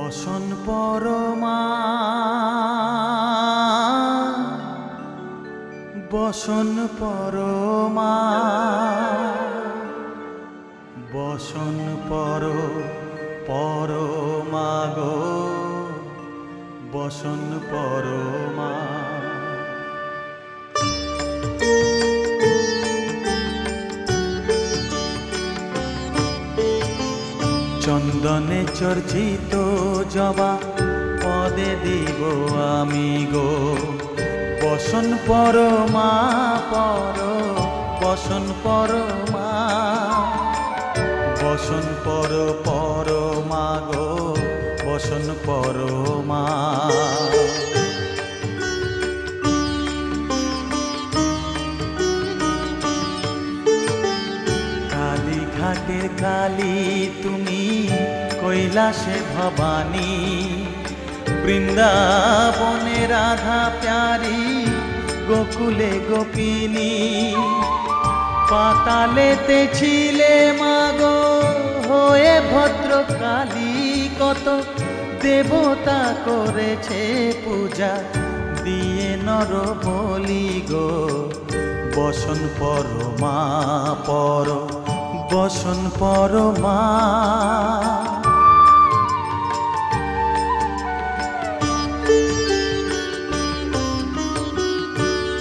বসন পরমা বসন পরমা বসন পরমা গো বসন পরমা। চন্দনে চর্চিত জবা পদে দিব আমি গো বসন পরমা বসন পরমা বসন পরমা গো বসন পরমা। কালী ঘাটের কালী তুমি কৈলাসে ভবানী বৃন্দাবনে রাধা প্যারি গোকুলে গোপিনী পাতালেতে ছিলে মাগো হয়ে ভদ্রকালী কত দেবতা করেছে পূজা দিয়ে নর বলি গো বসন পরমা বসন পরমা।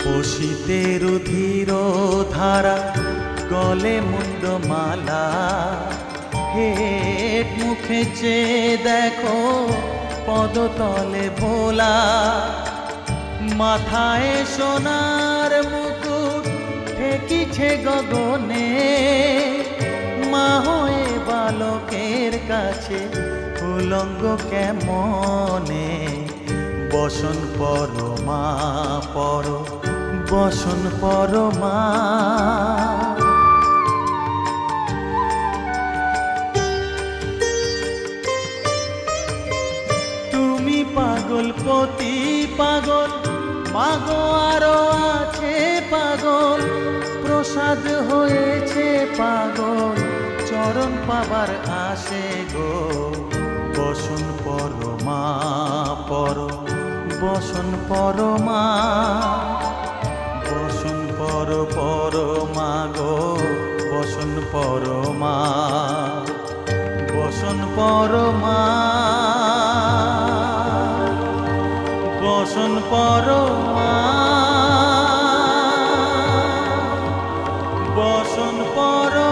পশিতে রুধির ধারা গলে মুন্ডমালা হেট মুখে চেয়ে দেখো পদতলে ভোলা মাথায় সোনার মুকুট ঠেকিছে গগনে মা হয়ে বালকের কাছে উলঙ্গ কেমনে বসন পরমা বসন পরমা। তুমি পাগল পতি পাগল মাগো আরো আছে পাগল প্রসাদ হয়েছে পাগল চরণ পাবার আসে গো বসন পরমা বসন পরমা বসন পরমা গো বসন পরমা বসন পরমা বসন পরমা বসন পরমা।